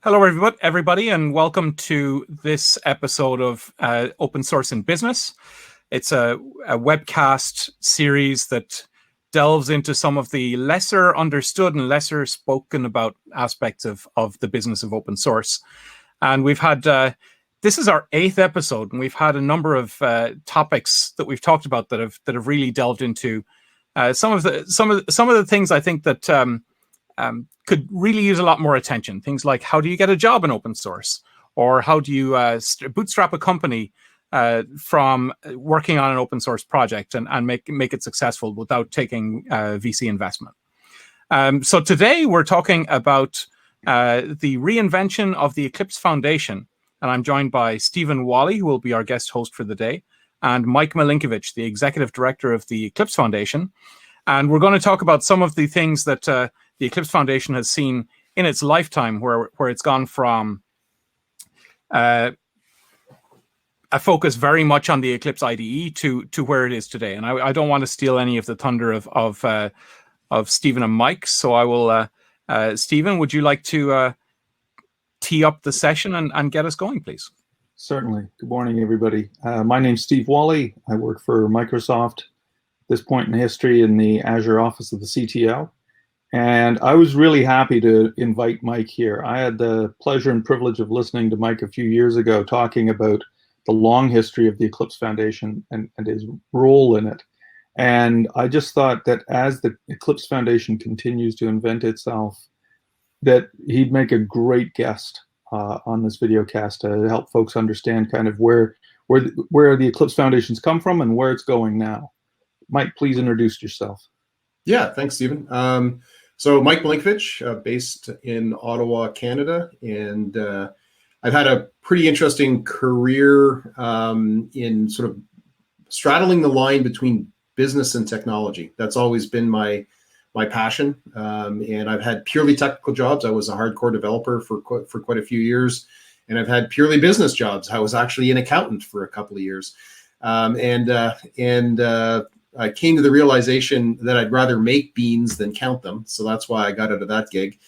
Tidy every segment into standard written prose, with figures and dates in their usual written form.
Hello, everybody, and welcome to this episode of Open Source in Business. It's a webcast series that delves into some of the lesser understood and lesser spoken about aspects of the business of open source. And we've had, this is our 8th episode, and we've had a number of topics that we've talked about that have really delved into some of the things I think that could really use a lot more attention. Things like, how do you get a job in open source? Or how do you bootstrap a company from working on an open source project and make it successful without taking VC investment? So today we're talking about the reinvention of the Eclipse Foundation. And I'm joined by Stephen Walli, who will be our guest host for the day, and Mike Milinkovich, the executive director of the Eclipse Foundation. And we're going to talk about some of the things that the Eclipse Foundation has seen in its lifetime, where it's gone from a focus very much on the Eclipse IDE to where it is today. And I don't want to steal any of the thunder of Stephen and Mike, so I will. Stephen, would you like to tee up the session and get us going, please? Certainly. Good morning, everybody. My name's Steve Walli. I work for Microsoft at this point in history in the Azure office of the CTO. And I was really happy to invite Mike here. I had the pleasure and privilege of listening to Mike a few years ago talking about the long history of the Eclipse Foundation and his role in it. And I just thought that as the Eclipse Foundation continues to invent itself, that he'd make a great guest on this video cast to help folks understand kind of where the Eclipse Foundation's come from and where it's going now. Mike, please introduce yourself. Yeah, thanks, Stephen. So Mike Milinkovich, based in Ottawa, Canada, and I've had a pretty interesting career in sort of straddling the line between business and technology. That's always been my passion, and I've had purely technical jobs. I was a hardcore developer for quite a few years, and I've had purely business jobs. I was actually an accountant for a couple of years, I came to the realization that I'd rather make beans than count them. So that's why I got out of that gig.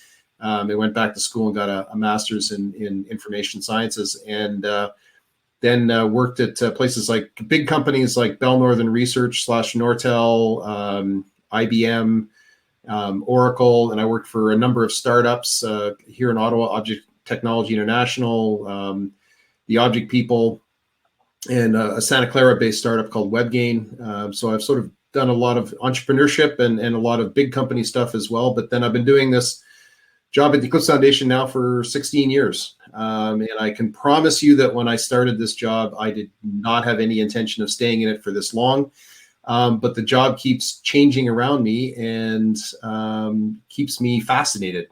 I went back to school and got a master's in information sciences, and then worked at places like big companies like Bell Northern Research / Nortel, IBM, Oracle, and I worked for a number of startups here in Ottawa, Object Technology International, the Object People, and a Santa Clara-based startup called WebGain. So I've sort of done a lot of entrepreneurship and a lot of big company stuff as well. But then I've been doing this job at the Eclipse Foundation now for 16 years. And I can promise you that when I started this job, I did not have any intention of staying in it for this long. But the job keeps changing around me and keeps me fascinated.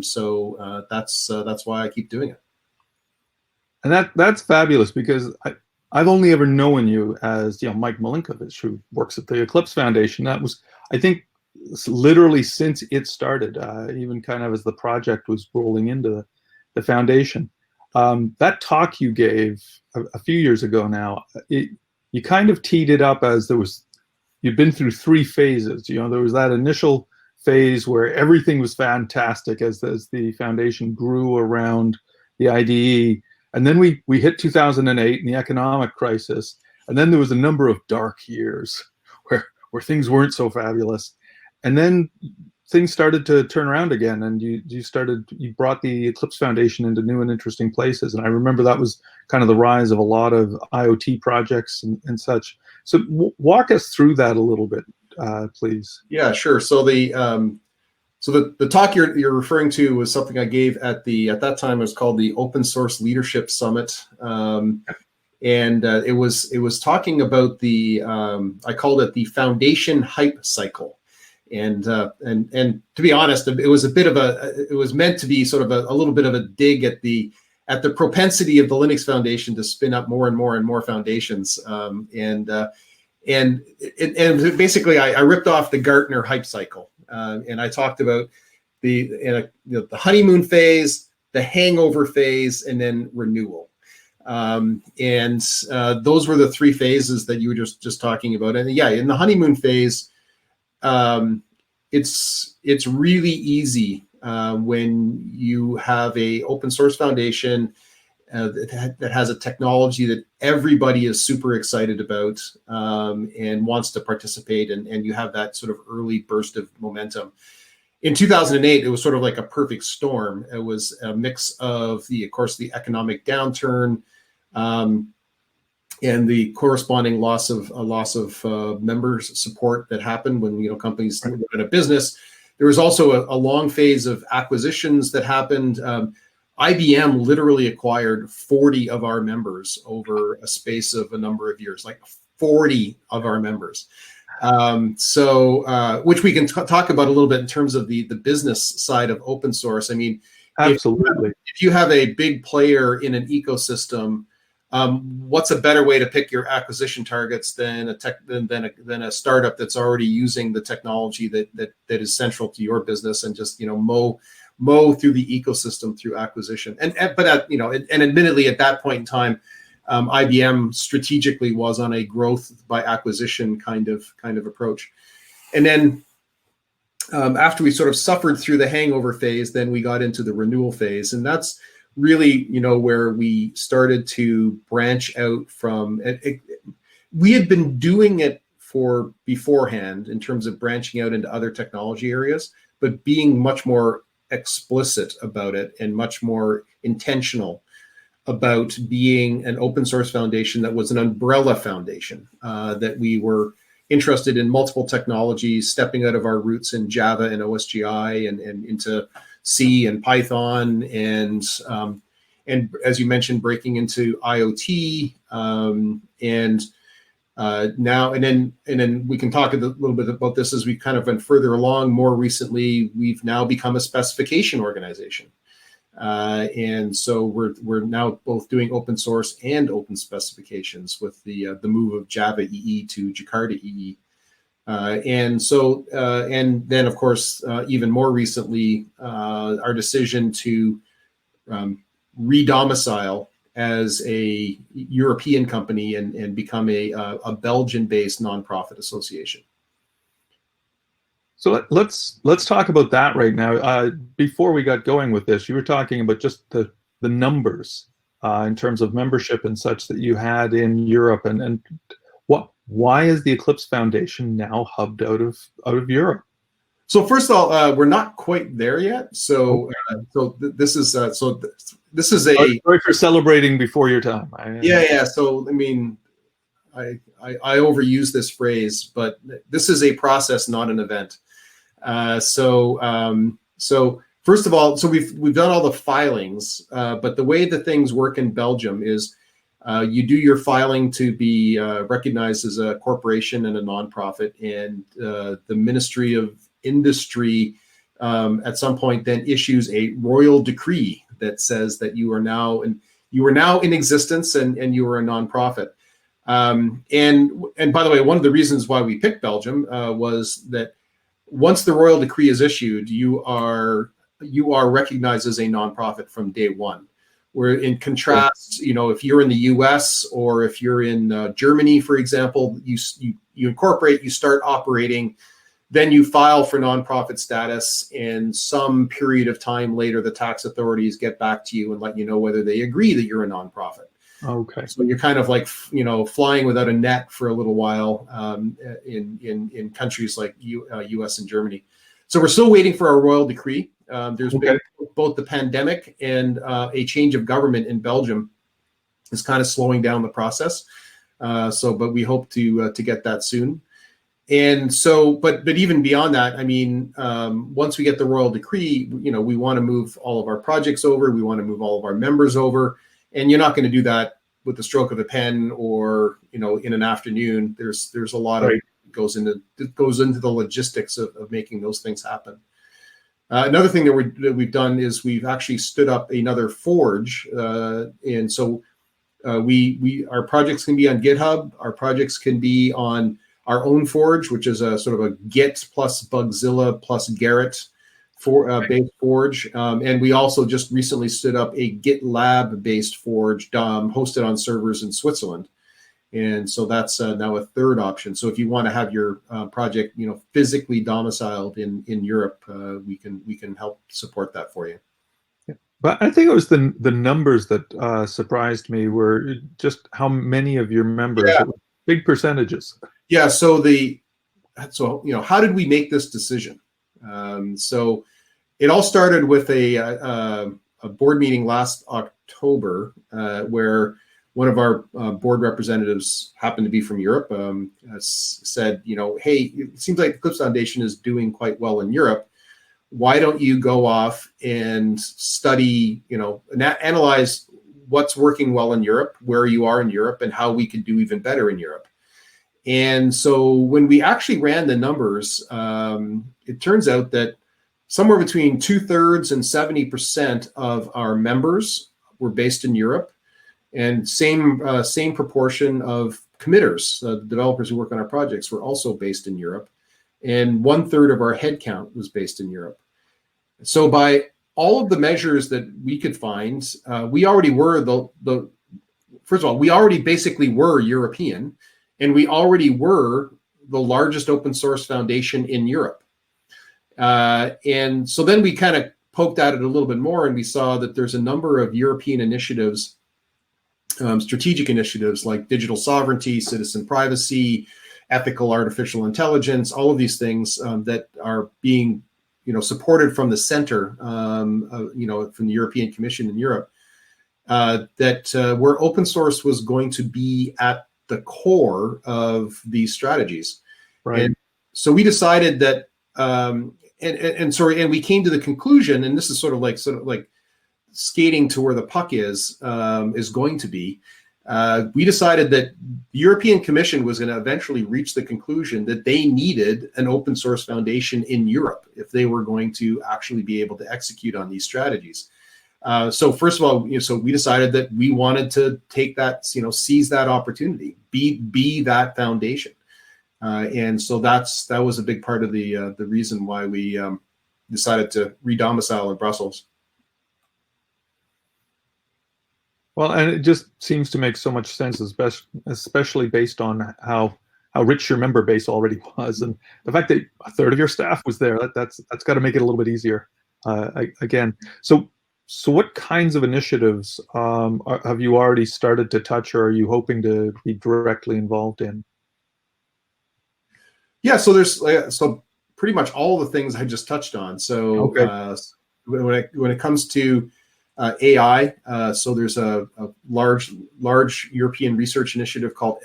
So that's why I keep doing it. And that's fabulous, because I've only ever known you as Mike Milinkovich, who works at the Eclipse Foundation. That was, I think, literally since it started, even kind of as the project was rolling into the foundation. That talk you gave a few years ago now, you kind of teed it up as you've been through 3 phases. There was that initial phase where everything was fantastic as the foundation grew around the IDE. And then we hit 2008 and the economic crisis. And then there was a number of dark years where things weren't so fabulous. And then things started to turn around again, and you brought the Eclipse Foundation into new and interesting places. And I remember that was kind of the rise of a lot of IoT projects and such. So walk us through that a little bit, please. Yeah, sure. So the talk you're referring to was something I gave at that time. It was called the Open Source Leadership Summit, and it was talking about I called it the foundation hype cycle, and to be honest, it was meant to be sort of a little bit of a dig at the propensity of the Linux Foundation to spin up more and more and more foundations, and basically I ripped off the Gartner hype cycle. And I talked about the honeymoon phase, the hangover phase, and then renewal. And those were the 3 phases that you were just talking about. And yeah, in the honeymoon phase, it's really easy when you have a open source foundation that has a technology that everybody is super excited about and wants to participate, and you have that sort of early burst of momentum. In 2008, it was sort of like a perfect storm. It was a mix of of course, the economic downturn and the corresponding loss of members support that happened when companies went out of business. There was also a long phase of acquisitions that happened. IBM literally acquired 40 of our members over a space of a number of years, like 40 of our members. Which we can talk about a little bit in terms of the business side of open source. I mean, absolutely. If you have a big player in an ecosystem, what's a better way to pick your acquisition targets than a startup that's already using the technology that is central to your business, and just mow through the ecosystem through acquisition. And admittedly at that point in time, IBM strategically was on a growth by acquisition kind of approach. And then after we sort of suffered through the hangover phase, then we got into the renewal phase, and that's really where we started to branch out from it. We had been doing it for beforehand in terms of branching out into other technology areas, but being much more explicit about it and much more intentional about being an open source foundation that was an umbrella foundation, that we were interested in multiple technologies, stepping out of our roots in Java and OSGI and into C and Python, and as you mentioned, breaking into IoT, and then we can talk a little bit about this as we kind of went further along. More recently, we've now become a specification organization. And so we're now both doing open source and open specifications with the move of Java EE to Jakarta EE. And then of course, even more recently, our decision to re-domicile as a European company and become a Belgian-based nonprofit association. So let's talk about that right now. Before we got going with this, you were talking about just the numbers in terms of membership and such that you had in Europe, and why is the Eclipse Foundation now hubbed out of Europe? So first of all, we're not quite there yet. So this is a sorry for celebrating before your time. Yeah. So I mean, I overuse this phrase, but this is a process, not an event. So first of all, so we've done all the filings, but the way that things work in Belgium is you do your filing to be recognized as a corporation and a nonprofit, and the Ministry of Industry at some point then issues a royal decree that says that you are now in existence and you are a nonprofit. And by the way, one of the reasons why we picked Belgium was that once the royal decree is issued, you are recognized as a nonprofit from day one. Where in contrast, if you're in the U.S. or if you're in Germany, for example, you incorporate, you start operating, then you file for nonprofit status, and some period of time later, the tax authorities get back to you and let you know whether they agree that you're a nonprofit. Okay. So you're kind of like, flying without a net for a little while in countries like U.S. and Germany. So we're still waiting for our royal decree. There's been both the pandemic and a change of government in Belgium is kind of slowing down the process. But we hope to get that soon. And so, but even beyond that, I mean, once we get the royal decree, we want to move all of our projects over. We want to move all of our members over. And you're not going to do that with the stroke of a pen or, in an afternoon. There's a lot of goes into the logistics of making those things happen. Another thing that we've done is we've actually stood up another forge, and so our projects can be on GitHub. Our projects can be on our own forge, which is a sort of a Git plus Bugzilla plus Gerrit based forge, and we also just recently stood up a GitLab based forge hosted on servers in Switzerland. And so that's now a third option. So if you want to have your project, physically domiciled in Europe, we can help support that for you. But I think it was the numbers that surprised me, were just how many of your members. Yeah. It was big percentages. Yeah. So how did we make this decision? So it all started with a board meeting last October, where one of our board representatives happened to be from Europe, said, hey, it seems like the Eclipse Foundation is doing quite well in Europe. Why don't you go off and study, analyze what's working well in Europe, where you are in Europe, and how we could do even better in Europe. And so when we actually ran the numbers, it turns out that somewhere between 2/3 and 70% of our members were based in Europe, and same proportion of committers, the developers who work on our projects, were also based in Europe, and 1/3 of our headcount was based in Europe. So by all of the measures that we could find, we already were first of all, we already basically were European, and we already were the largest open source foundation in Europe. And so then we kind of poked at it a little bit more, and we saw that there's a number of European initiatives, strategic initiatives like digital sovereignty, citizen privacy, ethical artificial intelligence, all of these things that are being supported from the center, from the European Commission in Europe, where open source was going to be at the core of these strategies. Right. And so we decided that, and we came to the conclusion, and this is sort of like skating to where the puck is going to be. We decided that the European Commission was going to eventually reach the conclusion that they needed an open source foundation in Europe if they were going to actually be able to execute on these strategies. So first of all, so we decided that we wanted to take that, seize that opportunity, be that foundation. And so that was a big part of the reason why we decided to re-domicile in Brussels. Well, and it just seems to make so much sense, especially based on how rich your member base already was, and the fact that 1/3 of your staff was there. That's got to make it a little bit easier. Again, so what kinds of initiatives have you already started to touch, or are you hoping to be directly involved in? Yeah, so there's pretty much all the things I just touched on. So okay. When it comes to AI, so there's a large European research initiative called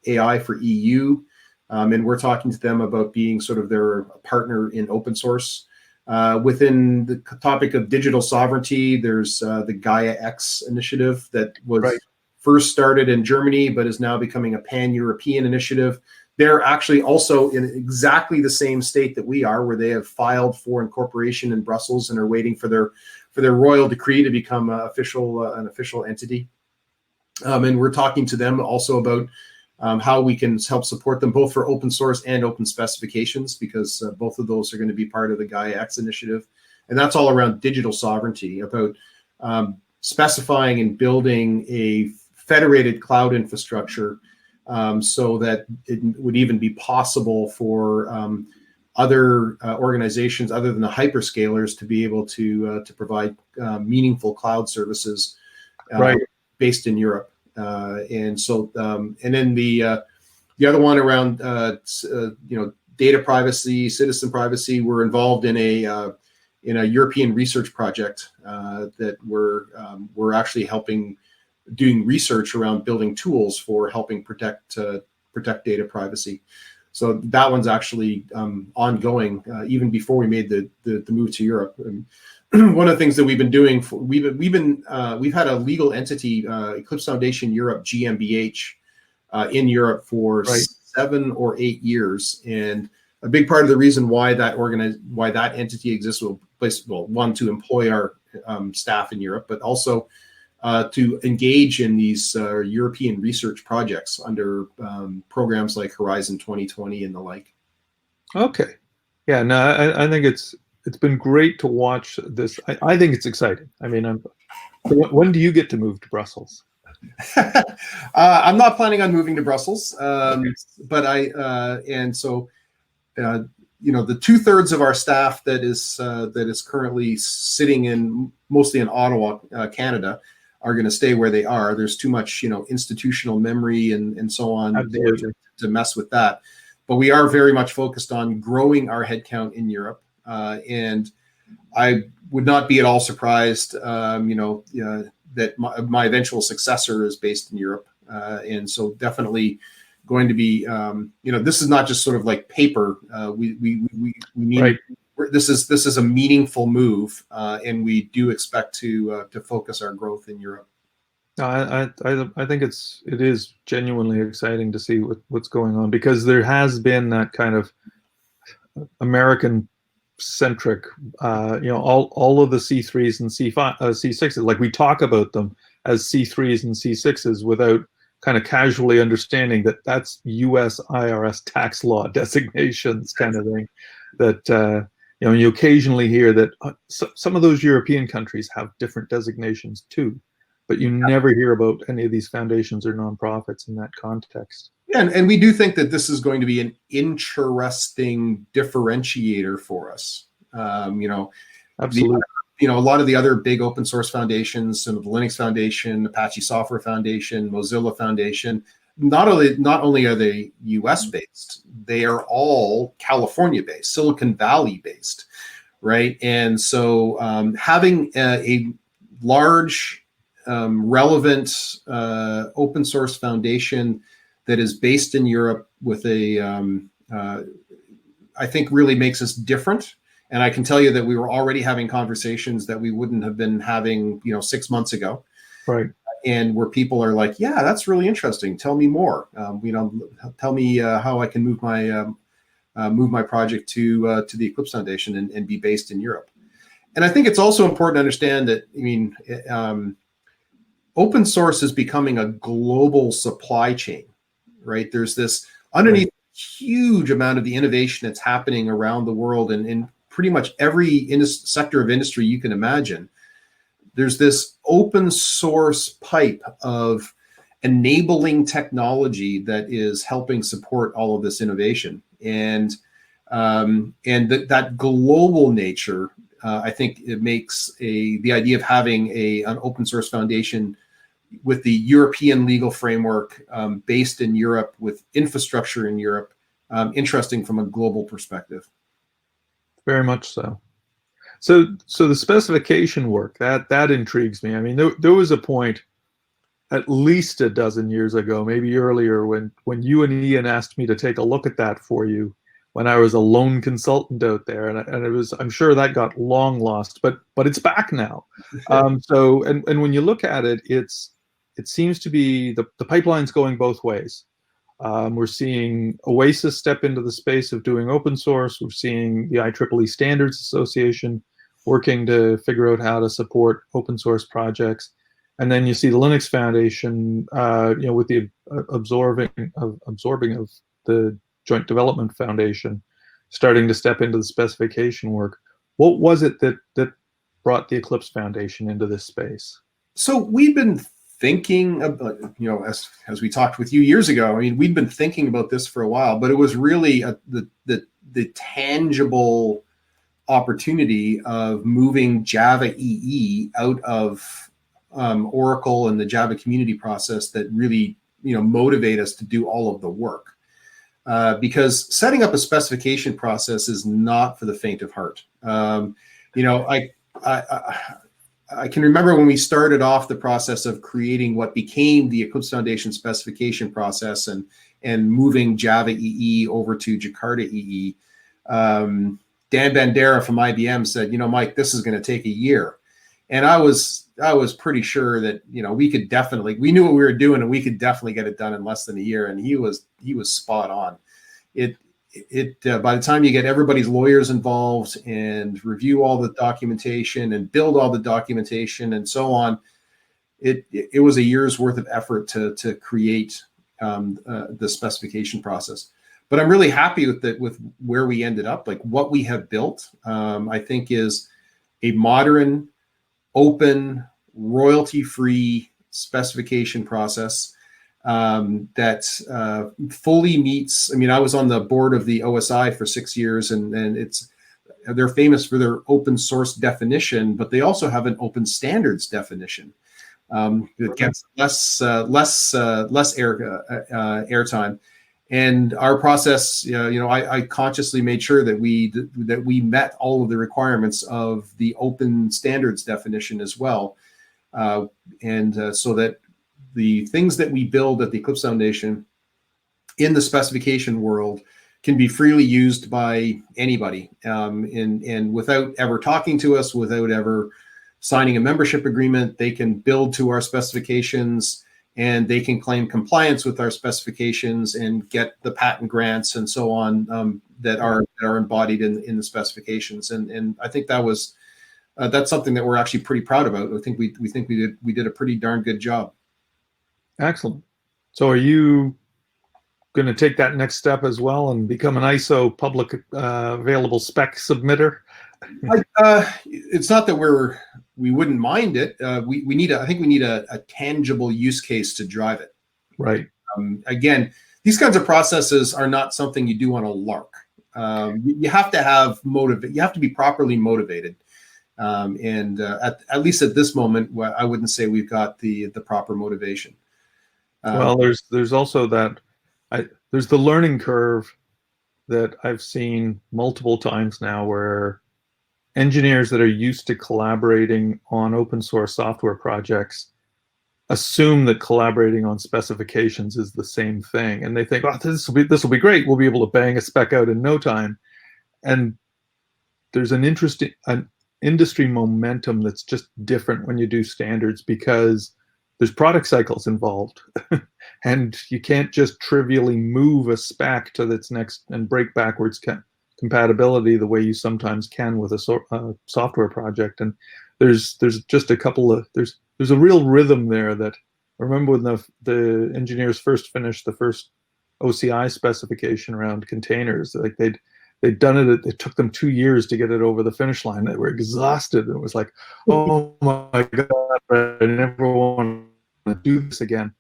AI for EU, and we're talking to them about being sort of their partner in open source. Within the topic of digital sovereignty, there's the Gaia X initiative that was first started in Germany, but is now becoming a pan-European initiative. They're actually also in exactly the same state that we are, where they have filed for incorporation in Brussels and are waiting for their royal decree to become an official entity. And we're talking to them also about how we can help support them both for open source and open specifications, because both of those are going to be part of the Gaia X initiative. And that's all around digital sovereignty, about specifying and building a federated cloud infrastructure so that it would even be possible for other organizations other than the hyperscalers to be able to provide meaningful cloud services based in Europe. And then the other one around data privacy, citizen privacy, we're involved in a European research project that we're actually helping doing research around building tools for helping protect data privacy. So that one's actually ongoing even before we made the move to Europe. And one of the things that we've been doing, we've had a legal entity, Eclipse Foundation Europe GmbH, in Europe for 7 or 8 years, and a big part of the reason why that entity exists one, to employ our staff in Europe, but also to engage in these European research projects under programs like Horizon 2020 and the like. Okay, yeah, no, I think it's been great to watch this. I think it's exciting. I mean, when do you get to move to Brussels? I'm not planning on moving to Brussels, Okay. but the 2/3 of our staff that is currently sitting mostly in Ottawa, Canada, are going to stay where they are. There's too much, institutional memory and so on there Absolutely. to mess with that. But we are very much focused on growing our headcount in Europe, and I would not be at all surprised, that my eventual successor is based in Europe, and so definitely going to be, this is not just sort of like paper. We need, Right. This is a meaningful move, and we do expect to focus our growth in Europe. I think it is genuinely exciting to see what's going on, because there has been that kind of American centric, all of the C3s and C6s, like we talk about them as C3s and C6s without kind of casually understanding that that's US IRS tax law designations kind of thing. That you occasionally hear that some of those European countries have different designations too, but you never hear about any of these foundations or nonprofits in that context. Yeah, and we do think that this is going to be an interesting differentiator for us. Absolutely. A lot of the other big open source foundations, some of the Linux Foundation, Apache Software Foundation, Mozilla Foundation, not only are they US based, they are all California based, Silicon Valley based, right? And so having a large, relevant open source foundation that is based in Europe with I think really makes us different. And I can tell you that we were already having conversations that we wouldn't have been having, 6 months ago. Right. And where people are like, yeah, that's really interesting. Tell me more. Tell me how I can move my project to the Eclipse Foundation and be based in Europe. And I think it's also important to understand that, open source is becoming a global supply chain, right? There's this underneath huge amount of the innovation that's happening around the world, and in pretty much every sector of industry you can imagine. There's this open source pipe of enabling technology that is helping support all of this innovation, and that global nature. I think it makes the idea of having an open source foundation with the European legal framework, based in Europe with infrastructure in Europe, interesting from a global perspective. Very much so. So the specification work, that intrigues me. I mean, there was a point at least a dozen years ago, maybe earlier, when you and Ian asked me to take a look at that for you when I was a lone consultant out there, and it was, I'm sure that got long lost, but it's back now. So when you look at it, it seems to be the pipeline's going both ways. We're seeing Oasis step into the space of doing open source. We're seeing the IEEE Standards Association working to figure out how to support open source projects. And then you see the Linux Foundation, with the absorbing of the Joint Development Foundation, starting to step into the specification work. What was it that brought the Eclipse Foundation into this space? So we've been thinking about, as we talked with you years ago, I mean, we'd been thinking about this for a while, but it was really the tangible opportunity of moving Java EE out of Oracle and the Java community process that really, motivate us to do all of the work. Because setting up a specification process is not for the faint of heart. I can remember when we started off the process of creating what became the Eclipse Foundation specification process and moving Java EE over to Jakarta EE. Dan Bandera from IBM said, Mike, this is going to take a year. And I was pretty sure that, we knew what we were doing and we could definitely get it done in less than a year. And he was spot on. By the time you get everybody's lawyers involved and review all the documentation and build all the documentation and so on, it was a year's worth of effort to create the specification process. But I'm really happy with where we ended up. Like what we have built, I think is a modern, open, royalty-free specification process that fully meets. I mean, I was on the board of the OSI for 6 years, and they're famous for their open source definition, but they also have an open standards definition. It gets less airtime. And our process, I consciously made sure that we met all of the requirements of the open standards definition as well, so that the things that we build at the Eclipse Foundation in the specification world can be freely used by anybody, and without ever talking to us, without ever signing a membership agreement. They can build to our specifications, and they can claim compliance with our specifications and get the patent grants and so on that are embodied in the specifications. And I think that's something that we're actually pretty proud about. I think we did a pretty darn good job. Excellent. So are you going to take that next step as well and become an ISO public available spec submitter? It's not that we wouldn't mind it. We need a tangible use case to drive it. Right. Again, these kinds of processes are not something you do on a lark. You have to have you have to be properly motivated. And at least at this moment, I wouldn't say we've got the proper motivation. Well, there's also that there's the learning curve that I've seen multiple times now, where engineers that are used to collaborating on open source software projects assume that collaborating on specifications is the same thing, and they think, "Oh, this will be great. We'll be able to bang a spec out in no time." And there's an industry momentum that's just different when you do standards, because there's product cycles involved, and you can't just trivially move a spec to its next and break backwards compatibility the way you sometimes can with a software project. And there's just a couple of there's a real rhythm there. That I remember when the engineers first finished the first OCI specification around containers, like they'd done it. It took them 2 years to get it over the finish line. They were exhausted. It was like, oh my God, I never want to do this again.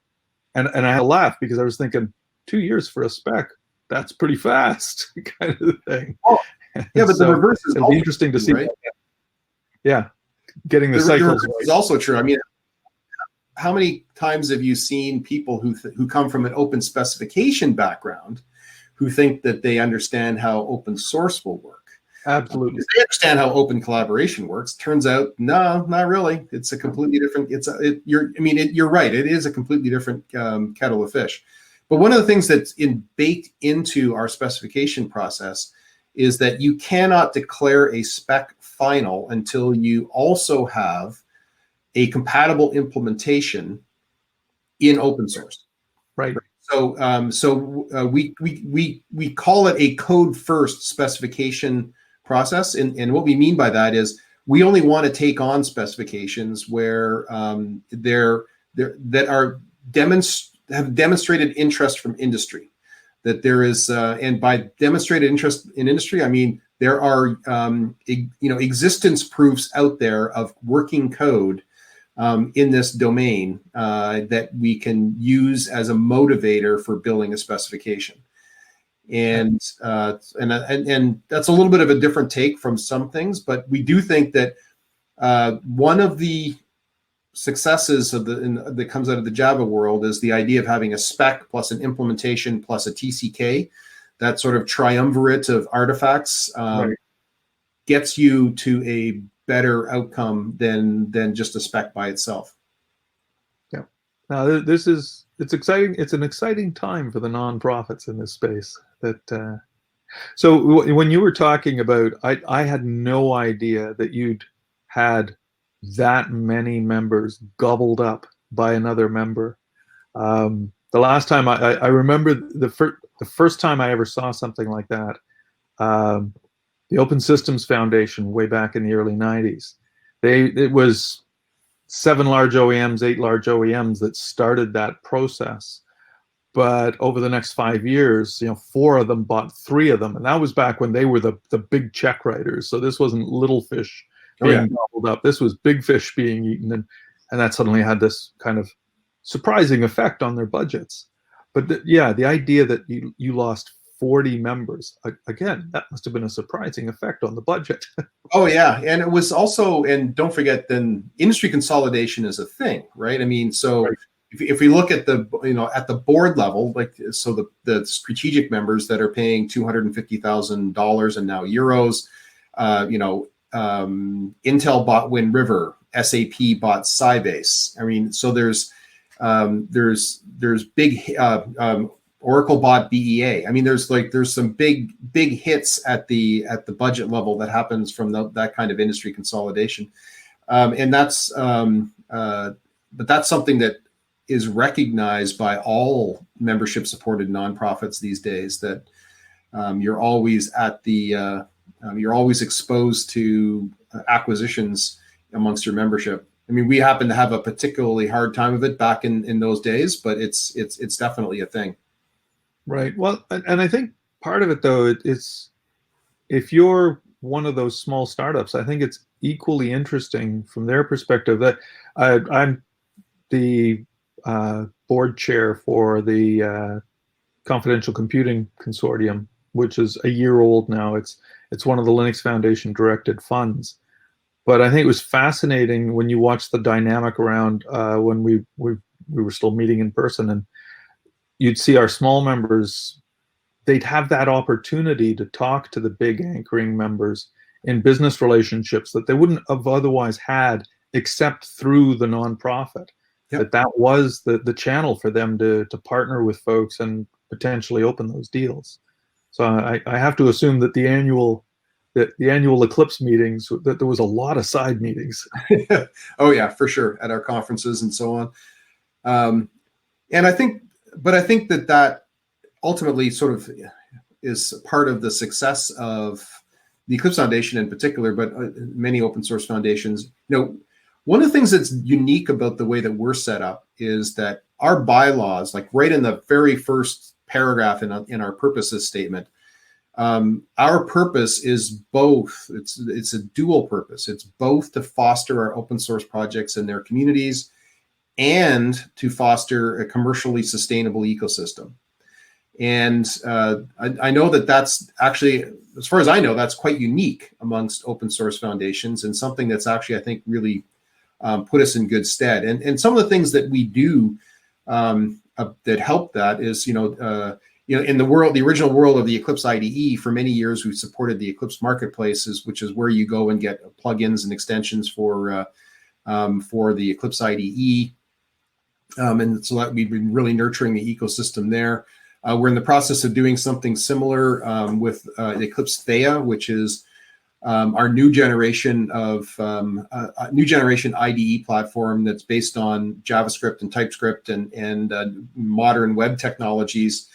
And I had to laugh, because I was thinking, 2 years for a spec, that's pretty fast, kind of thing. Oh, yeah, but so the reverse is it'll be interesting to see. Right? Yeah, getting the cycles. The reverse is also true. I mean, how many times have you seen people who come from an open specification background who think that they understand how open source will work? Absolutely. They understand how open collaboration works. Turns out, no, not really. It's a completely different. You're right. It is a completely different kettle of fish. But one of the things that's baked into our specification process is that you cannot declare a spec final until you also have a compatible implementation in open source. Right. So, we call it a code first specification process, and what we mean by that is we only want to take on specifications where have demonstrated interest from industry. That there is, and by demonstrated interest in industry, I mean there are existence proofs out there of working code in this domain that we can use as a motivator for building a specification. And that's a little bit of a different take from some things, but we do think that one of the successes that comes out of the Java world is the idea of having a spec plus an implementation plus a TCK. That sort of triumvirate of artifacts gets you to a better outcome than just a spec by itself. Yeah. Now it's exciting. It's an exciting time for the nonprofits in this space. So when you were talking about, I had no idea that you'd had that many members gobbled up by another member. The last time I remember the first time I ever saw something like that, the Open Systems Foundation, way back in the early 90s. It was 7 large OEMs, 8 large OEMs that started that process. But over the next 5 years, 4 of them bought 3 of them, and that was back when they were the big check writers. So this wasn't little fish being gobbled up. This was big fish being eaten, and that suddenly had this kind of surprising effect on their budgets. But the idea that you lost 40 members, again, that must have been a surprising effect on the budget. Oh yeah, and it was also, and don't forget, then industry consolidation is a thing, right? I mean, so Right. if we look at the at the board level, like so the strategic members that are paying $250,000 and now euros, Intel bought Wind River, SAP bought Sybase. I mean, so there's big Oracle bought BEA. I mean, there's some big hits at the budget level that happens from that kind of industry consolidation, and that's but that's something that is recognized by all membership supported nonprofits these days. That you're always you're always exposed to acquisitions amongst your membership. I mean, we happen to have a particularly hard time of it back in those days, but it's definitely a thing. Right. Well, and I think part of it, though, it's if you're one of those small startups, I think it's equally interesting from their perspective that I'm the board chair for the Confidential Computing Consortium, which is a year old now. It's one of the Linux Foundation directed funds. But I think it was fascinating when you watch the dynamic around when we were still meeting in person, and you'd see our small members, they'd have that opportunity to talk to the big anchoring members in business relationships that they wouldn't have otherwise had except through the nonprofit. Yep. That was the channel for them to partner with folks and potentially open those deals. So I have to assume that the annual Eclipse meetings, that there was a lot of side meetings. Oh yeah, for sure, at our conferences and so on. And I think that ultimately sort of is part of the success of the Eclipse Foundation in particular, but many open source foundations. One of the things that's unique about the way that we're set up is that our bylaws, like right in the very first paragraph in our purposes statement, our purpose is both. It's a dual purpose. It's both to foster our open source projects in their communities and to foster a commercially sustainable ecosystem. And I know that's actually, as far as I know, that's quite unique amongst open source foundations, and something that's actually, I think, really put us in good stead. And some of the things that we do that help that is, in the original world of the Eclipse IDE, for many years we've supported the Eclipse marketplaces, which is where you go and get plugins and extensions for the Eclipse IDE. And so that we've been really nurturing the ecosystem there. We're in the process of doing something similar with Eclipse Thea, which is our new generation IDE platform that's based on JavaScript and TypeScript and modern web technologies.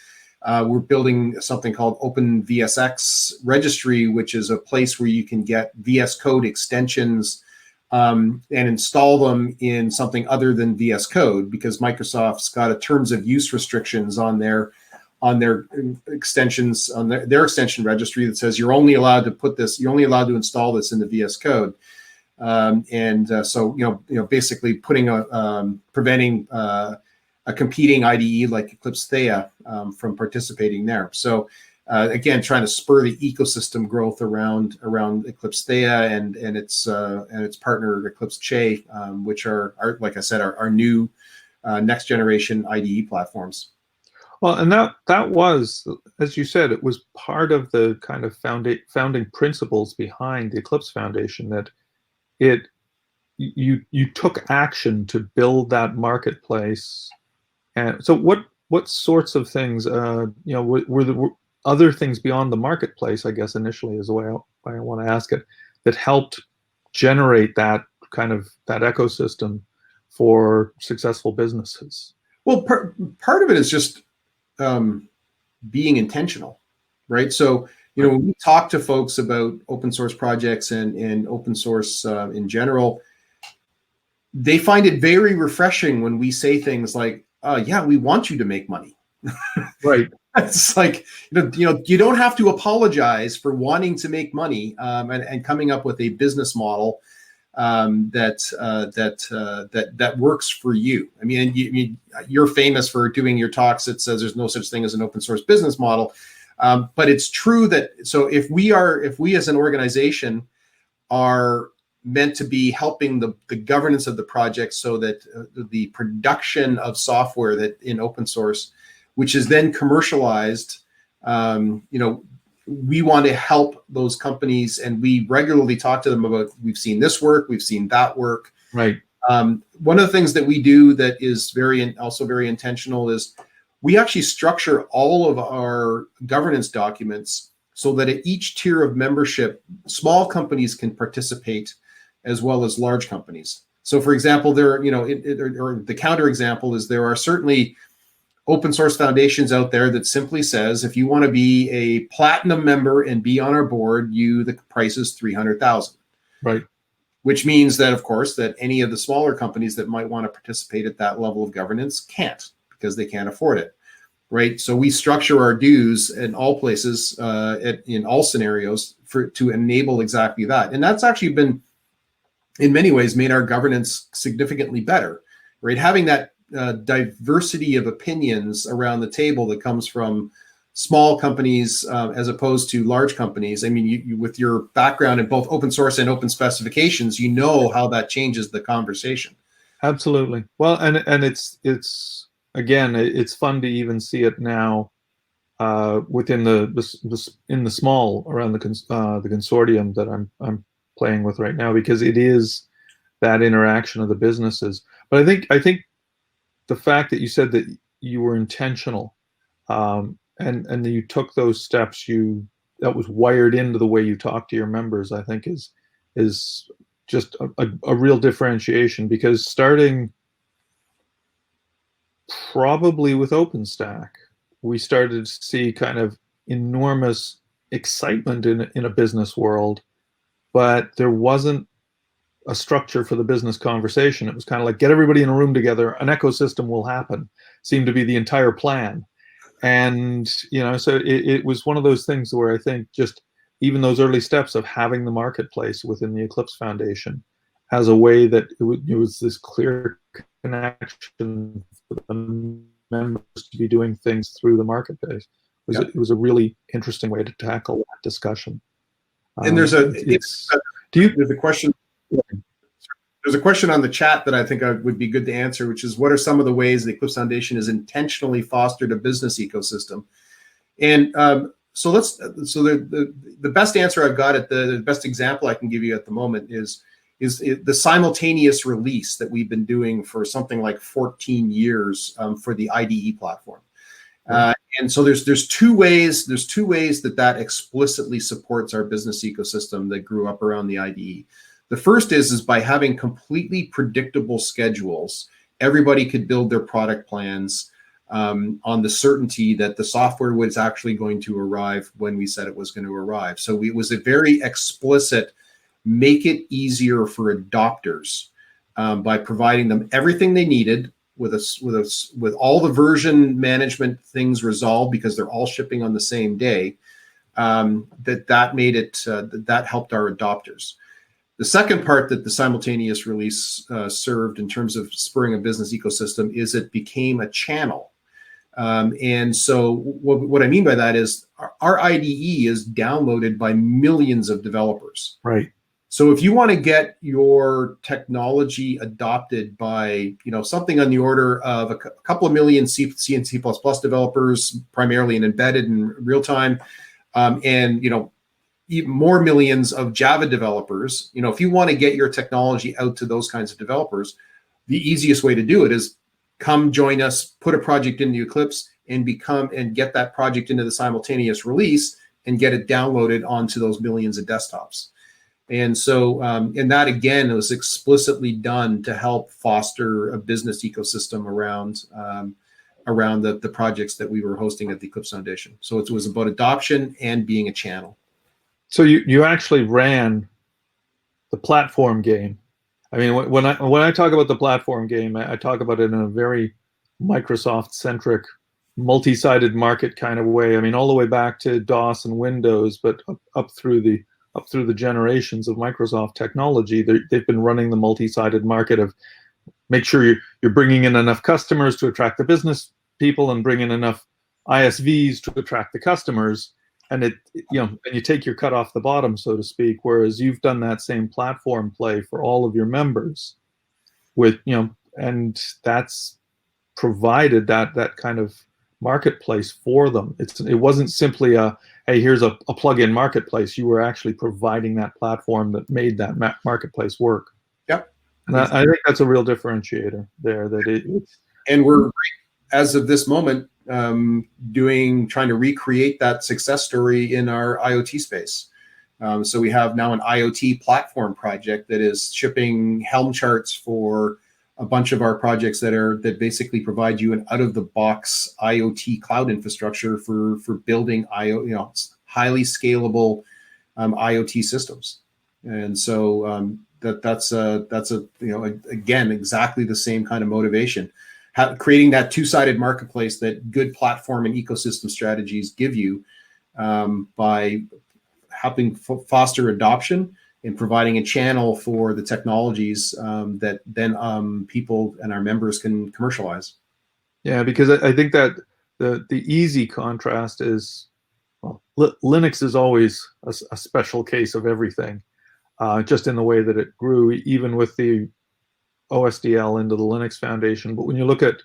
We're building something called Open VSX Registry, which is a place where you can get VS Code extensions and install them in something other than VS Code, because Microsoft's got a terms of use restrictions on their extensions, on their extension registry that says you're only allowed to install this in the VS Code. So basically preventing a competing IDE like Eclipse Thea from participating there. So again, trying to spur the ecosystem growth around Eclipse Thea and its partner Eclipse Che, which are like I said, our new next generation IDE platforms. Well, and that was, as you said, it was part of the kind of founding principles behind the Eclipse Foundation, that you took action to build that marketplace. And so what sorts of things, were there other things beyond the marketplace, I guess initially is the way I want to ask it, that helped generate that kind of that ecosystem for successful businesses? Well, part of it is just being intentional, right? So, when we talk to folks about open source projects and open source in general, they find it very refreshing when we say things like, yeah, we want you to make money. Right. It's like, you don't have to apologize for wanting to make money and coming up with a business model that works for you. I mean, you're famous for doing your talks that says there's no such thing as an open source business model, but it's true that if we as an organization are meant to be helping the governance of the project, so that the production of software that in open source, which is then commercialized, we want to help those companies, and we regularly talk to them about, we've seen this work, we've seen that work. Right. One of the things that we do that is also very intentional is we actually structure all of our governance documents so that at each tier of membership, small companies can participate as well as large companies. So, for example, or the counter example is, there are certainly open source foundations out there that simply says, if you want to be a platinum member and be on our board, the price is $300,000. Right. Which means that, of course, that any of the smaller companies that might want to participate at that level of governance can't, because they can't afford it. Right. So we structure our dues in all places, in all scenarios, to enable exactly that. And that's actually been, in many ways, made our governance significantly better. Right. Having that diversity of opinions around the table that comes from small companies as opposed to large companies. I mean, you with your background in both open source and open specifications, you know how that changes the conversation. Absolutely. Well, and it's again, it's fun to even see it now within in the small, around the consortium that I'm playing with right now, because it is that interaction of the businesses. But I think the fact that you said that you were intentional, and you took those steps, that was wired into the way you talk to your members, I think is just a real differentiation, because starting probably with OpenStack, we started to see kind of enormous excitement in a business world, but there wasn't a structure for the business conversation. It was kind of like, get everybody in a room together, an ecosystem will happen, seemed to be the entire plan. And, so it was one of those things where I think just even those early steps of having the marketplace within the Eclipse Foundation as a way that it was this clear connection for the members to be doing things through the marketplace. It was a really interesting way to tackle that discussion. And there's a question. There's a question on the chat that I think would be good to answer, which is, what are some of the ways the Eclipse Foundation has intentionally fostered a business ecosystem? And so the best answer I've got, the best example I can give you at the moment is the simultaneous release that we've been doing for something like 14 years for the IDE platform. And so there's two ways that explicitly supports our business ecosystem that grew up around the IDE. The first is by having completely predictable schedules. Everybody could build their product plans on the certainty that the software was actually going to arrive when we said it was going to arrive. So it was a very explicit, make it easier for adopters by providing them everything they needed with all the version management things resolved, because they're all shipping on the same day. That made it that helped our adopters. The second part that the simultaneous release served in terms of spurring a business ecosystem is it became a channel. And so what I mean by that is our IDE is downloaded by millions of developers. Right. So if you want to get your technology adopted by, something on the order of a couple of million C and C++ developers, primarily in embedded and real time, and, even more millions of Java developers, if you want to get your technology out to those kinds of developers, the easiest way to do it is come join us, put a project into Eclipse, and get that project into the simultaneous release and get it downloaded onto those millions of desktops. And so, and that again was explicitly done to help foster a business ecosystem around the projects that we were hosting at the Eclipse Foundation. So it was about adoption and being a channel. So you actually ran the platform game. I mean, when I talk about the platform game, I talk about it in a very Microsoft-centric, multi-sided market kind of way. I mean, all the way back to DOS and Windows, but up through the up through the generations of Microsoft technology, they've been running the multi-sided market of make sure you're bringing in enough customers to attract the business people and bring in enough ISVs to attract the customers. And and you take your cut off the bottom, so to speak, whereas you've done that same platform play for all of your members with, and that's provided that kind of marketplace for them. It wasn't simply hey, here's a plug-in marketplace. You were actually providing that platform that made that marketplace work. Yep. And I think that's a real differentiator there. And we're, as of this moment, trying to recreate that success story in our IoT space. So we have now an IoT platform project that is shipping Helm charts for a bunch of our projects that basically provide you an out-of-the-box IoT cloud infrastructure for building highly scalable IoT systems. And so that's again exactly the same kind of motivation. Creating that two-sided marketplace that good platform and ecosystem strategies give you by helping foster adoption and providing a channel for the technologies that then people and our members can commercialize. Yeah, because I think that the easy contrast is, well, Linux is always a special case of everything, just in the way that it grew, even with the OSDL into the Linux Foundation. But when you look at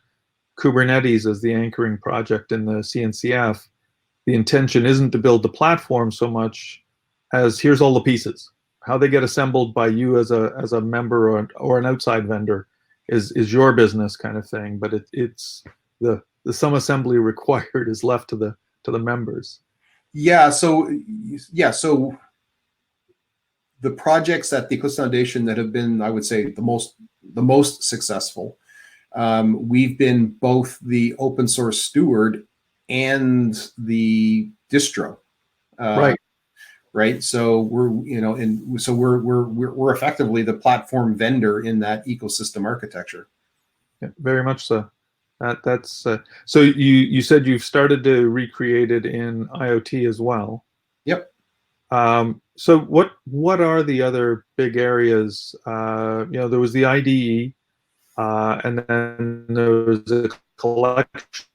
Kubernetes as the anchoring project in the CNCF, the intention isn't to build the platform so much as here's all the pieces. How they get assembled by you as a member or an outside vendor is your business kind of thing. But it's the some assembly required is left to the members. Yeah. So the projects at the Eclipse Foundation that have been, I would say, the most successful, we've been both the open source steward and the distro. Right. So we're effectively the platform vendor in that ecosystem architecture. Yeah, very much so. That's so you said you've started to recreate it in IoT as well. Yep. So what are the other big areas? There was the IDE, and then there was a collection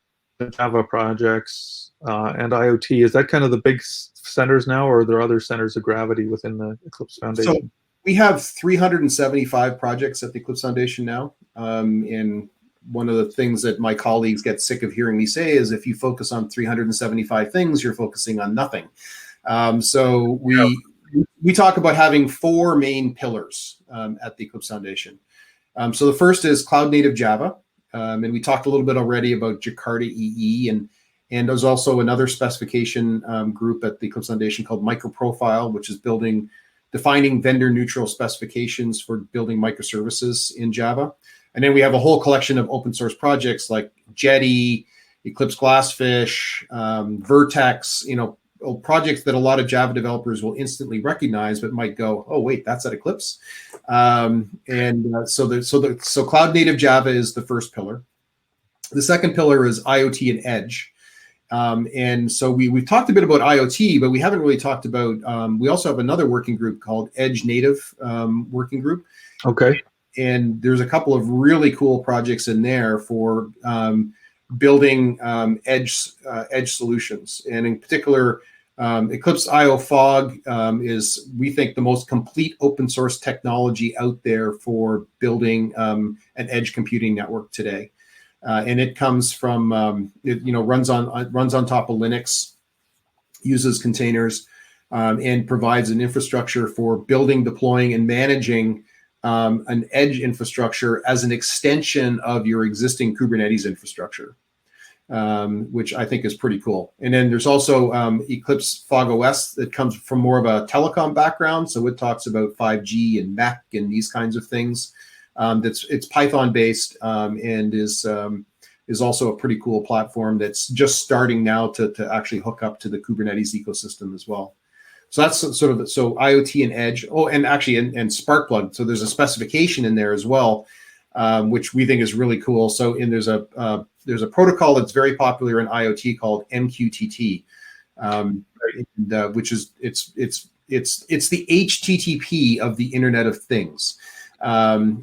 of Java projects and IoT. Is that kind of the big centers now, or are there other centers of gravity within the Eclipse Foundation? So we have 375 projects at the Eclipse Foundation now. And one of the things that my colleagues get sick of hearing me say is if you focus on 375 things, you're focusing on nothing. So we talk about having four main pillars at the Eclipse Foundation. So the first is cloud native Java. And we talked a little bit already about Jakarta EE, and there's also another specification group at the Eclipse Foundation called MicroProfile, which is defining vendor neutral specifications for building microservices in Java. And then we have a whole collection of open source projects like Jetty, Eclipse Glassfish, Vertex, projects that a lot of Java developers will instantly recognize, but might go, oh wait, that's at Eclipse. So cloud native Java is the first pillar. The second pillar is IoT and Edge. And so we've talked a bit about IoT, but we haven't really talked about, we also have another working group called Edge Native working group. Okay. And there's a couple of really cool projects in there for building edge solutions. And in particular, Eclipse IO Fog is, we think, the most complete open source technology out there for building an edge computing network today. And it comes from, runs on top of Linux, uses containers, and provides an infrastructure for building, deploying, and managing an edge infrastructure as an extension of your existing Kubernetes infrastructure, which I think is pretty cool. And then there's also Eclipse Fog OS that comes from more of a telecom background. So it talks about 5G and MEC and these kinds of things. It's Python based and is also a pretty cool platform that's just starting now to actually hook up to the Kubernetes ecosystem as well. So that's sort of so IoT and Edge. Oh, and actually and Sparkplug. So there's a specification in there as well, which we think is really cool. So there's a protocol that's very popular in IoT called MQTT, which is it's it's the HTTP of the Internet of Things, but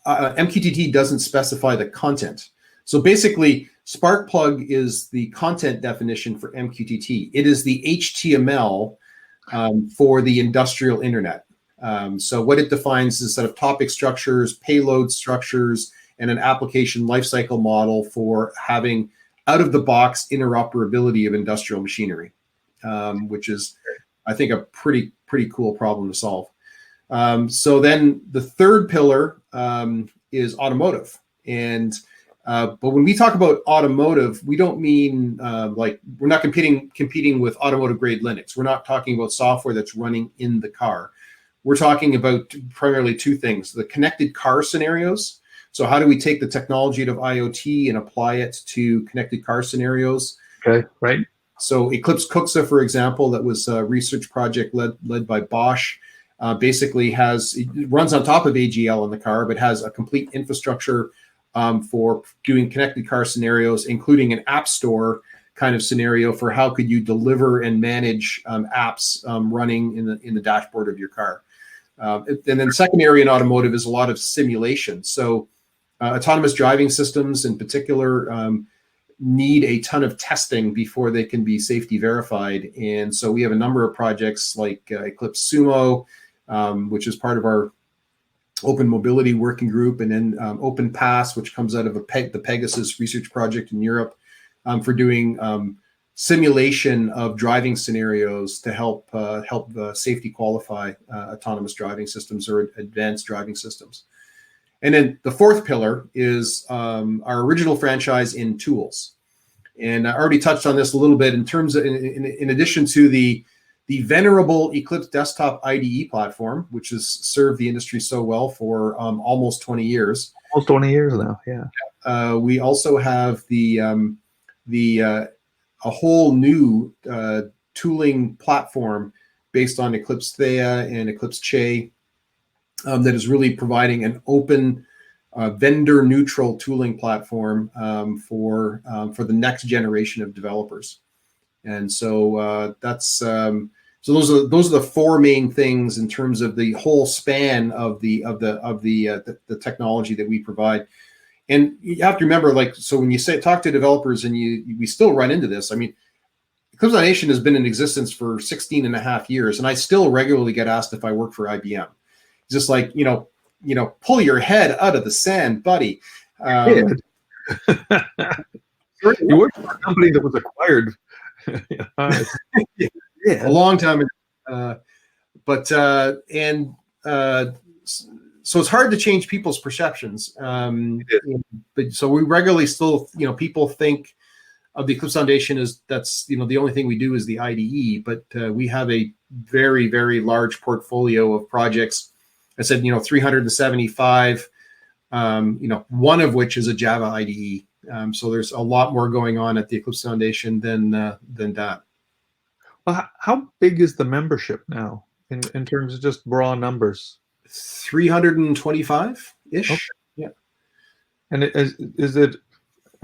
MQTT doesn't specify the content. So basically, Sparkplug is the content definition for MQTT. It is the HTML for the industrial internet. So what it defines is a set of topic structures, payload structures, and an application lifecycle model for having out-of-the-box interoperability of industrial machinery, which is, I think, a pretty cool problem to solve. So then the third pillar is automotive. But when we talk about automotive, we don't mean like we're not competing with automotive grade Linux. We're not talking about software that's running in the car. We're talking about primarily two things: the connected car scenarios. So how do we take the technology of IoT and apply it to connected car scenarios? Okay, right. So Eclipse Cuxa, for example, that was a research project led by Bosch, basically it runs on top of AGL in the car, but has a complete infrastructure for doing connected car scenarios, including an app store kind of scenario for how could you deliver and manage apps running in the dashboard of your car. And then secondary in automotive is a lot of simulation. So autonomous driving systems in particular need a ton of testing before they can be safety verified. And so we have a number of projects like Eclipse Sumo, which is part of our Open Mobility Working Group, and then Open Pass, which comes out of the Pegasus research project in Europe, for doing simulation of driving scenarios to help safety qualify autonomous driving systems or advanced driving systems. And then the fourth pillar is our original franchise in tools. And I already touched on this a little bit in terms of, in addition to the venerable Eclipse Desktop IDE platform, which has served the industry so well for almost 20 years. Almost 20 years now, yeah. We also have a whole new tooling platform based on Eclipse Theia and Eclipse Che that is really providing an open, vendor-neutral tooling platform for the next generation of developers. And so so those are the four main things in terms of the whole span of the technology that we provide. And you have to remember, like, so when you talk to developers, and we still run into this. I mean, Eclipse Foundation has been in existence for 16 and a half years, and I still regularly get asked if I work for IBM. It's just like, pull your head out of the sand, buddy. You worked for a company that was acquired. A long time ago. So it's hard to change people's perceptions. But so we regularly still, people think of the Eclipse Foundation as that's, the only thing we do is the IDE, but we have a very, very large portfolio of projects. I said, 375, one of which is a Java IDE. So there's a lot more going on at the Eclipse Foundation than that. Well, how big is the membership now in terms of just raw numbers? 325-ish. Okay. Yeah. And is it,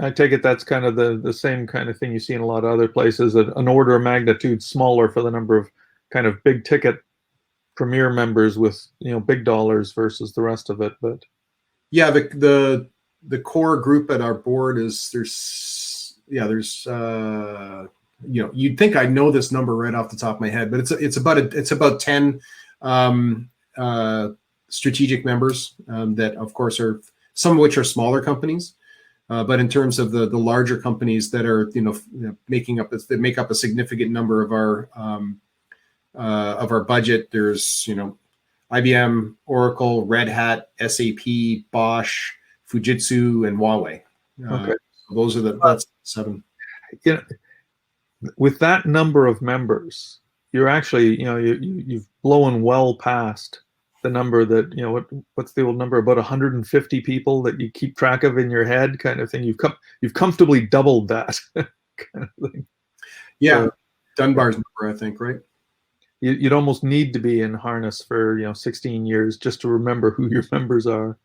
I take it that's kind of the same kind of thing you see in a lot of other places, an order of magnitude smaller for the number of kind of big ticket premier members with, big dollars versus the rest of it. But yeah, the core group at our board is you'd think I know this number right off the top of my head, but it's about 10 strategic members that, of course, are some of which are smaller companies, but in terms of the larger companies that are make up a significant number of our budget, there's IBM, Oracle, Red Hat, SAP, Bosch, Fujitsu, and Huawei. Okay. So that's 7. With that number of members, you're actually, you've blown well past the number that, what's the old number, about 150 people that you keep track of in your head, kind of thing. You've comfortably doubled that kind of thing. Yeah, so, Dunbar's number, I think, right? You'd almost need to be in harness for 16 years just to remember who your members are.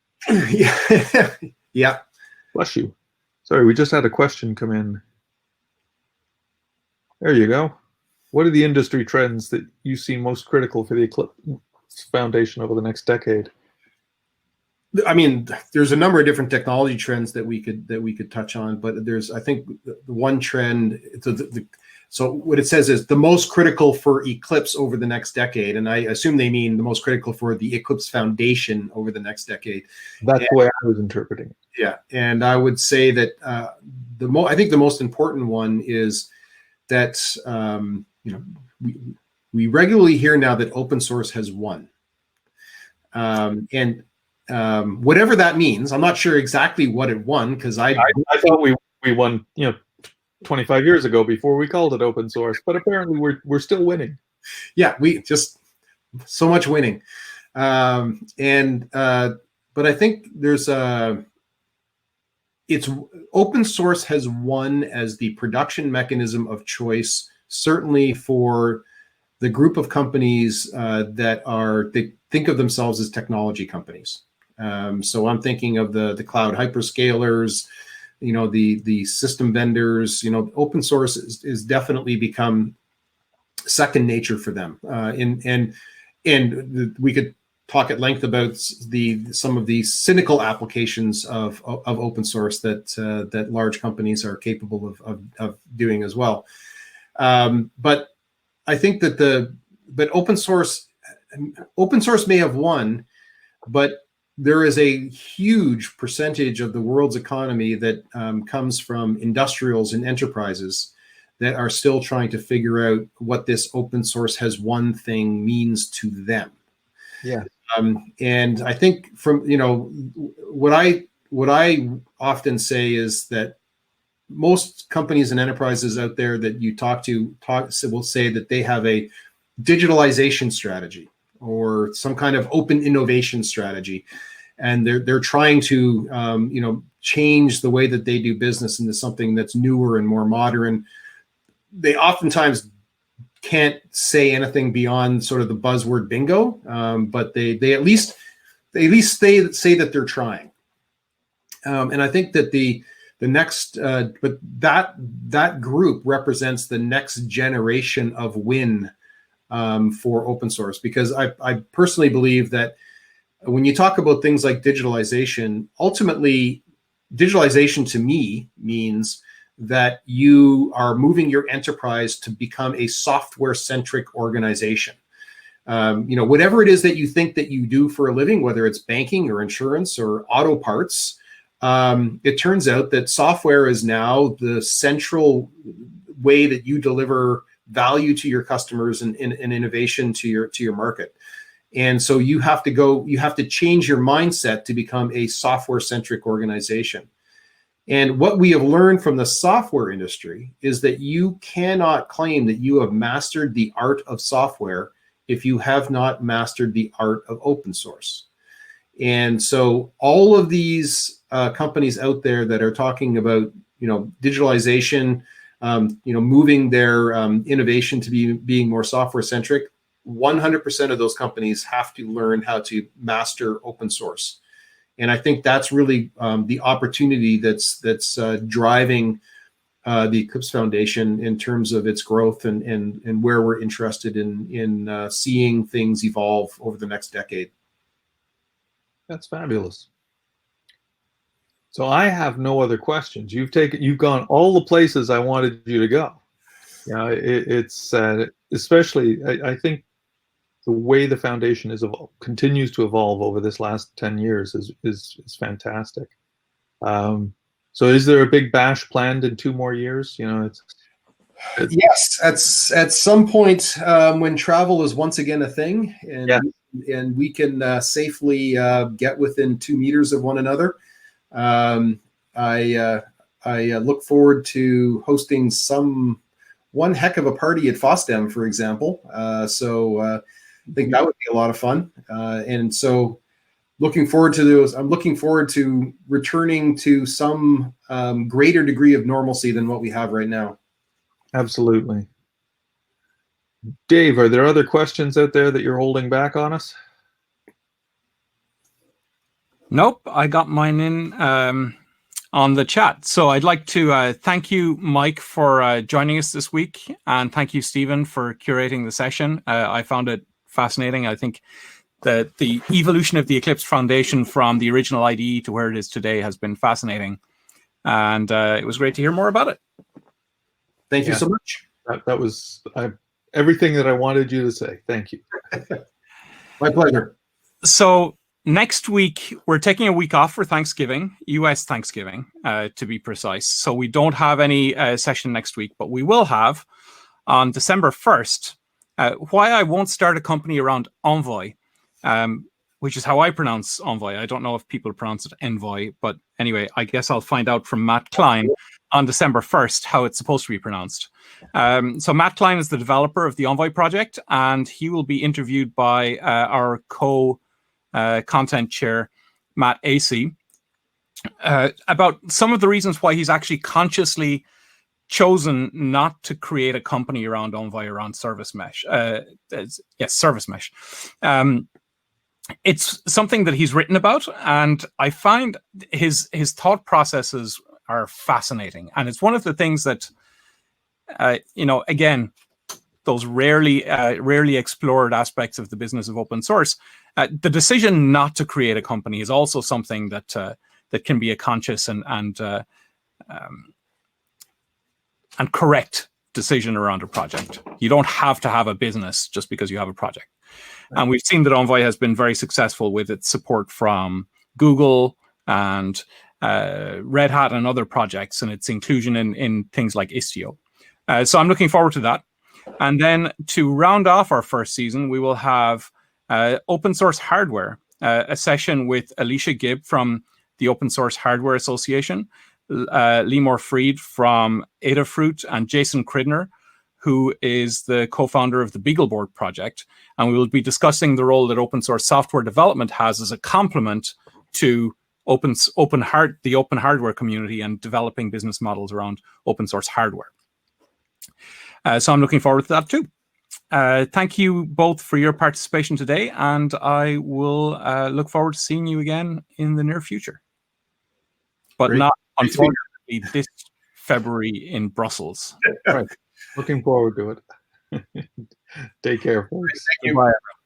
Yeah. Yeah. Bless you. Sorry, we just had a question come in. There you go. What are the industry trends that you see most critical for the Eclipse Foundation over the next decade? I mean, there's a number of different technology trends that we could touch on, but there's, I think, the one trend. So what it says is the most critical for Eclipse over the next decade, and I assume they mean the most critical for the Eclipse Foundation over the next decade. That's the way I was interpreting it. Yeah, and I would say that I think the most important one is that we regularly hear now that open source has won, and whatever that means. I'm not sure exactly what it won, because I thought we won 25 years ago before we called it open source, but apparently we're still winning. Yeah, we just so much winning, but I think there's it's open source has won as the production mechanism of choice, certainly for the group of companies they think of themselves as technology companies. So I'm thinking of the cloud hyperscalers, the system vendors. Open source is definitely become second nature for them. And we could talk at length about some of the cynical applications of open source that large companies are capable of doing as well. But I think that open source may have won, but there is a huge percentage of the world's economy that comes from industrials and enterprises that are still trying to figure out what this open source has won thing means to them. Yeah. And I think from, what I often say is that most companies and enterprises out there that you talk to will say that they have a digitalization strategy or some kind of open innovation strategy, and they're trying to change the way that they do business into something that's newer and more modern. They oftentimes can't say anything beyond sort of the buzzword bingo, but they at least say that they're trying. And I think that the next, but that group represents the next generation of win for open source, because I personally believe that when you talk about things like digitalization, ultimately, digitalization to me means that you are moving your enterprise to become a software-centric organization. Whatever it is that you think that you do for a living, whether it's banking or insurance or auto parts, it turns out that software is now the central way that you deliver value to your customers and innovation to your market. And so you have to change your mindset to become a software-centric organization. And what we have learned from the software industry is that you cannot claim that you have mastered the art of software if you have not mastered the art of open source. And so all of these companies out there that are talking about, digitalization, moving their innovation to being more software-centric, 100% of those companies have to learn how to master open source. And I think that's really the opportunity that's driving the Eclipse Foundation in terms of its growth and where we're interested in seeing things evolve over the next decade. That's fabulous. So I have no other questions. You've gone all the places I wanted you to go. It's especially I think the way the foundation continues to evolve over this last 10 years is fantastic. So is there a big bash planned in 2 more years? Yes, at some point when travel is once again a thing, and we can safely get within 2 meters of one another, I look forward to hosting one heck of a party at FOSDEM, for example. So I think that would be a lot of fun. And so looking forward to those. I'm looking forward to returning to some greater degree of normalcy than what we have right now. Absolutely. Dave, are there other questions out there that you're holding back on us? Nope, I got mine in. on the chat. So I'd like to thank you, Mike, for joining us this week, and thank you, Stephen, for curating the session. I found it fascinating. I think that the evolution of the Eclipse Foundation from the original IDE to where it is today has been fascinating, and it was great to hear more about it. Thank you so much. That was everything that I wanted you to say. Thank you. My pleasure. So next week, we're taking a week off for Thanksgiving, US Thanksgiving, to be precise. So we don't have any session next week, but we will have on December 1st, why I won't start a company around Envoy, which is how I pronounce Envoy. I don't know if people pronounce it Envoy, but anyway, I guess I'll find out from Matt Klein on December 1st how it's supposed to be pronounced. So Matt Klein is the developer of the Envoy project, and he will be interviewed by our content chair, Matt Acey, about some of the reasons why he's actually consciously chosen not to create a company around Envoy, around Service Mesh. Yes, Service Mesh. It's something that he's written about, and I find his thought processes are fascinating. And it's one of the things that, again, those rarely explored aspects of the business of open source. The decision not to create a company is also something that can be a conscious and correct decision around a project. You don't have to have a business just because you have a project. And we've seen that Envoy has been very successful with its support from Google and Red Hat and other projects, and its inclusion in things like Istio. So I'm looking forward to that. And then to round off our first season, we will have open source hardware, a session with Alicia Gibb from the Open Source Hardware Association, Limor Fried from Adafruit, and Jason Cridner, who is the co-founder of the BeagleBoard project. And we will be discussing the role that open source software development has as a complement to the open hardware community and developing business models around open source hardware. So I'm looking forward to that too. Thank you both for your participation today, and I will look forward to seeing you again in the near future. But Great. not, unfortunately, this February in Brussels. Right. Looking forward to it. Take care, folks. Thank you. Goodbye, everyone.